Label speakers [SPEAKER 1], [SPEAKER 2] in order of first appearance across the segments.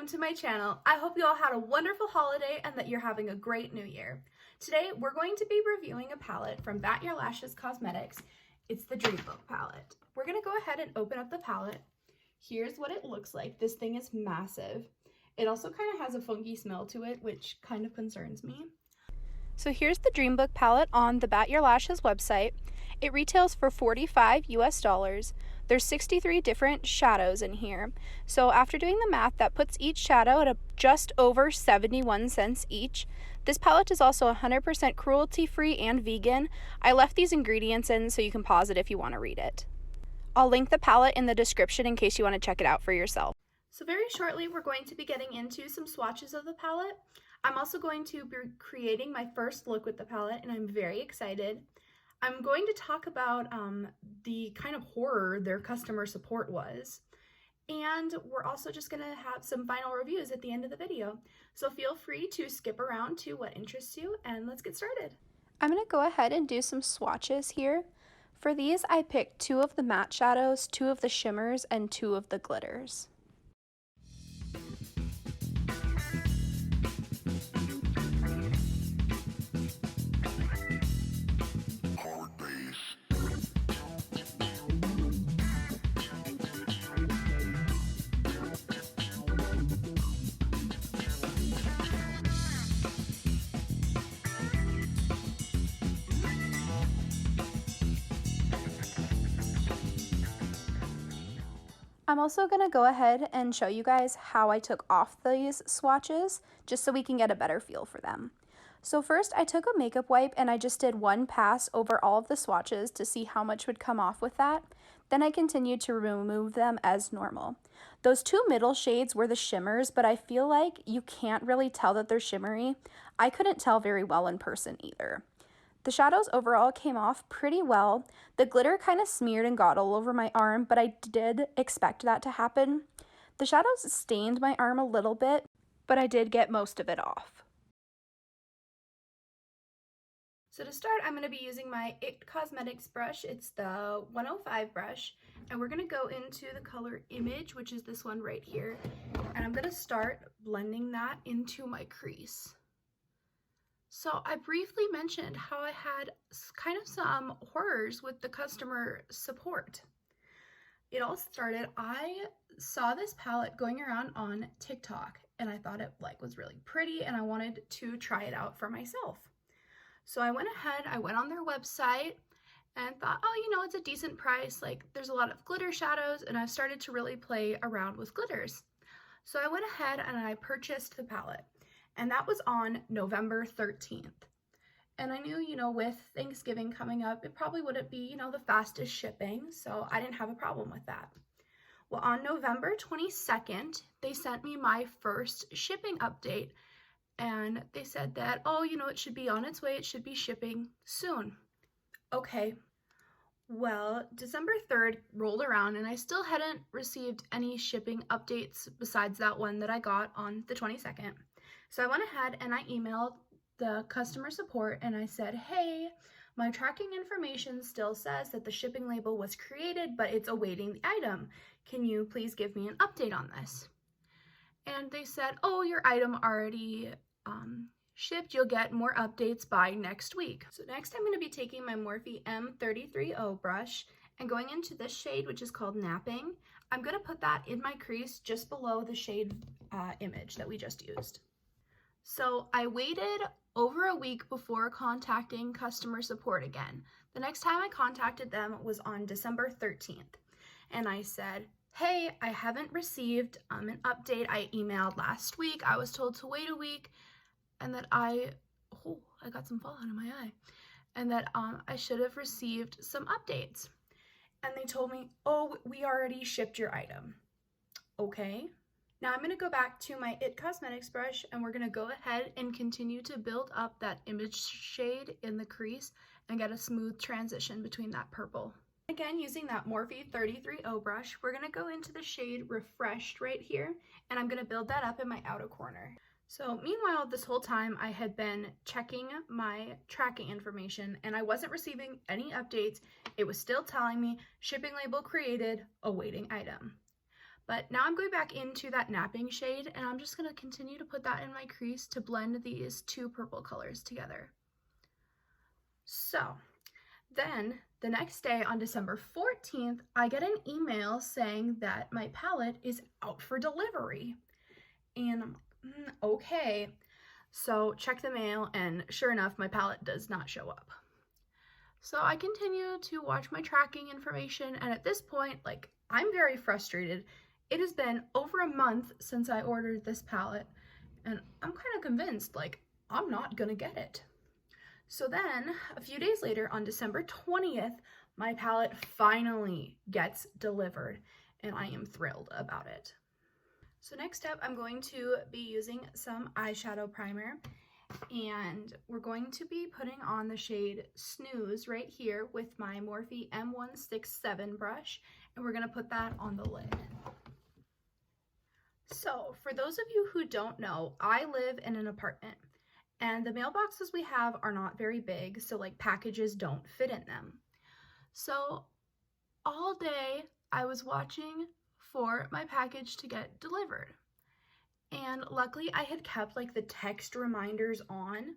[SPEAKER 1] welcome to my channel. I hope you all had a wonderful holiday and that you're having a great new year. Today we're going to be reviewing a palette from Bat Your Lashes Cosmetics. It's the Dreambook palette. We're going to go ahead and open up the palette. Here's what it looks like. This thing is massive. It also kind of has a funky smell to it, which kind of concerns me. So here's the Dreambook palette on the Bat Your Lashes website. It retails for $45 US. There's 63 different shadows in here. So after doing the math, that puts each shadow at just over 71 cents each. This palette is also 100% cruelty-free and vegan. I left these ingredients in so you can pause it if you want to read it. I'll link the palette in the description in case you want to check it out for yourself. So very shortly, we're going to be getting into some swatches of the palette. I'm also going to be creating my first look with the palette, and I'm very excited. I'm going to talk about the kind of horror their customer support was. And we're also just going to have some final reviews at the end of the video. So feel free to skip around to what interests you, and let's get started. I'm going to go ahead and do some swatches here. For these, I picked 2 of the matte shadows, 2 of the shimmers, and 2 of the glitters. I'm also going to go ahead and show you guys how I took off these swatches, just so we can get a better feel for them. So first I took a makeup wipe and I just did one pass over all of the swatches to see how much would come off with that. Then I continued to remove them as normal. Those 2 middle shades were the shimmers, but I feel like you can't really tell that they're shimmery. I couldn't tell very well in person either. The shadows overall came off pretty well. The glitter kind of smeared and got all over my arm, but I did expect that to happen. The shadows stained my arm a little bit, but I did get most of it off. So to start, I'm going to be using my IT Cosmetics brush. It's the 105 brush, and we're going to go into the color Image, which is this one right here, and I'm going to start blending that into my crease. So I briefly mentioned how I had kind of some horrors with the customer support. It all started, I saw this palette going around on TikTok and I thought it was really pretty and I wanted to try it out for myself. So I went ahead, I went on their website and thought, oh, you know, it's a decent price. There's a lot of glitter shadows and I've started to really play around with glitters. So I went ahead and I purchased the palette. And that was on November 13th. And I knew, you know, with Thanksgiving coming up, it probably wouldn't be, you know, the fastest shipping, so I didn't have a problem with that. Well, on November 22nd, they sent me my first shipping update, and they said that, oh, you know, it should be on its way, it should be shipping soon. Okay. Well, December 3rd rolled around, and I still hadn't received any shipping updates besides that one that I got on the 22nd. So I went ahead and I emailed the customer support and I said, hey, my tracking information still says that the shipping label was created, but it's awaiting the item. Can you please give me an update on this? And they said, oh, your item already shipped. You'll get more updates by next week. So next I'm going to be taking my Morphe M330 brush and going into this shade, which is called Napping. I'm going to put that in my crease just below the shade Image that we just used. So I waited over a week before contacting customer support again. The next time I contacted them was on December 13th. And I said, hey, I haven't received an update. I emailed last week. I was told to wait a week and that I got some fallout in my eye. And that I should have received some updates. And they told me, oh, we already shipped your item. Okay. Now I'm going to go back to my IT Cosmetics brush and we're going to go ahead and continue to build up that Image shade in the crease and get a smooth transition between that purple. Again, using that Morphe 330 brush, we're going to go into the shade Refreshed right here and I'm going to build that up in my outer corner. So meanwhile, this whole time I had been checking my tracking information and I wasn't receiving any updates. It was still telling me shipping label created, awaiting item. But now I'm going back into that napping shade, and I'm just going to continue to put that in my crease to blend these two purple colors together. So then the next day on December 14th, I get an email saying that my palette is out for delivery. And I'm like, okay. So check the mail, and sure enough, my palette does not show up. So I continue to watch my tracking information, and at this point, like, I'm very frustrated. It has been over a month since I ordered this palette, and I'm kind of convinced, like, I'm not gonna get it. So then, a few days later, on December 20th, my palette finally gets delivered, and I am thrilled about it. So next up, I'm going to be using some eyeshadow primer, and we're going to be putting on the shade Snooze right here with my Morphe M167 brush, and we're going to put that on the lid. So for those of you who don't know, I live in an apartment, and the mailboxes we have are not very big, so like packages don't fit in them. So all day I was watching for my package to get delivered. And luckily I had kept like the text reminders on,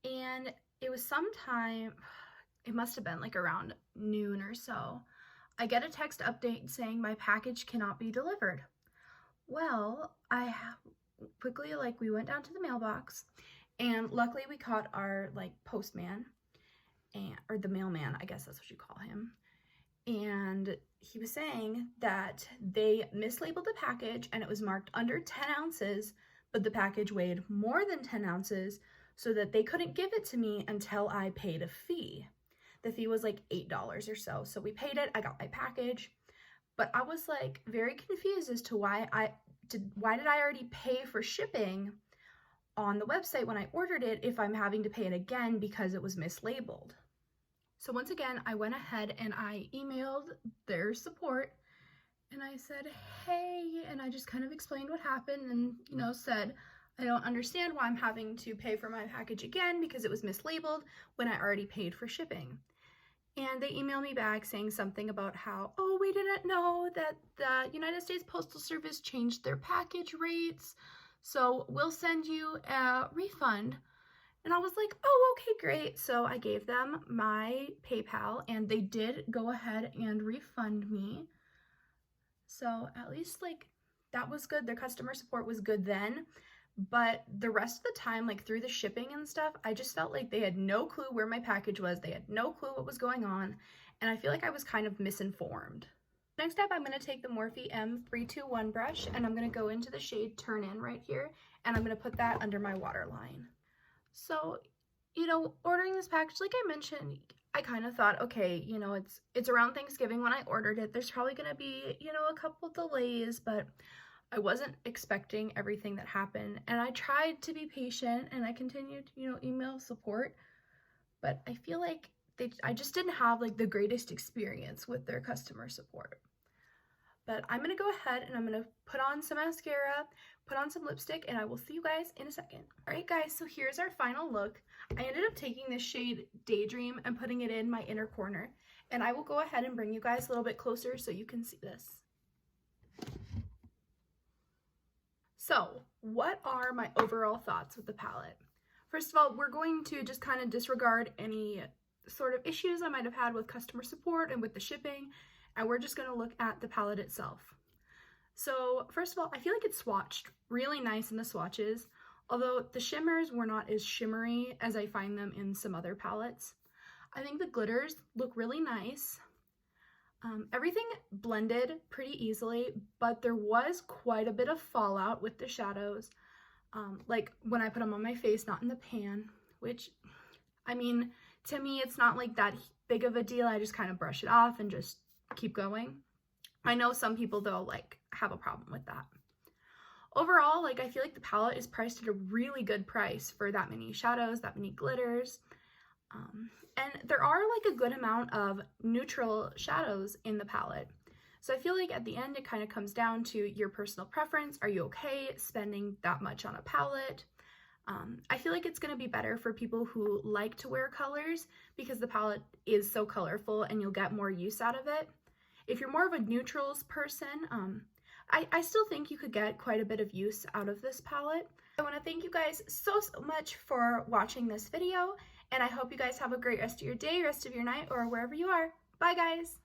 [SPEAKER 1] and it was sometime, it must have been like around noon or so, I get a text update saying my package cannot be delivered. Well, I quickly, like, we went down to the mailbox, and luckily we caught our like postman, or the mailman, I guess that's what you call him. And he was saying that they mislabeled the package and it was marked under 10 ounces, but the package weighed more than 10 ounces, so that they couldn't give it to me until I paid a fee. The fee was like $8 or so. So we paid it, I got my package, but I was like very confused as to why did I already pay for shipping on the website when I ordered it if I'm having to pay it again because it was mislabeled. So once again, I went ahead and I emailed their support, and I said, hey, and I just kind of explained what happened, and, you know, said, I don't understand why I'm having to pay for my package again because it was mislabeled when I already paid for shipping. And they emailed me back saying something about how, oh, we didn't know that the United States Postal Service changed their package rates, so we'll send you a refund. And I was like, oh, okay, great. So I gave them my PayPal, and they did go ahead and refund me. So at least, like, that was good. Their customer support was good then. But the rest of the time, like through the shipping and stuff, I just felt like they had no clue where my package was. They had no clue what was going on. And I feel like I was kind of misinformed. Next up, I'm going to take the Morphe M321 brush, and I'm going to go into the shade Turn In right here. And I'm going to put that under my waterline. So, you know, ordering this package, like I mentioned, I kind of thought, okay, you know, it's around Thanksgiving when I ordered it. There's probably going to be, you know, a couple delays, but I wasn't expecting everything that happened. And I tried to be patient, and I continued, you know, email support, but I feel like I just didn't have like the greatest experience with their customer support. But I'm going to go ahead and I'm going to put on some mascara, put on some lipstick, and I will see you guys in a second. All right, guys, so here's our final look. I ended up taking this shade Daydream and putting it in my inner corner. And I will go ahead and bring you guys a little bit closer so you can see this. So, what are my overall thoughts with the palette? First of all, we're going to just kind of disregard any sort of issues I might have had with customer support and with the shipping, and we're just going to look at the palette itself. So first of all, I feel like it's swatched really nice in the swatches, although the shimmers were not as shimmery as I find them in some other palettes. I think the glitters look really nice. Everything blended pretty easily, but there was quite a bit of fallout with the shadows, like when I put them on my face, not in the pan, which, I mean, to me, it's not like that big of a deal. I just kind of brush it off and just keep going. I know some people, though, like, have a problem with that. Overall, like, I feel like the palette is priced at a really good price for that many shadows, that many glitters. And there are like a good amount of neutral shadows in the palette. So I feel like at the end, it kind of comes down to your personal preference. Are you okay spending that much on a palette? I feel like it's going to be better for people who like to wear colors because the palette is so colorful and you'll get more use out of it. If you're more of a neutrals person, I still think you could get quite a bit of use out of this palette. I want to thank you guys so much for watching this video, and I hope you guys have a great rest of your day, rest of your night, or wherever you are. Bye guys!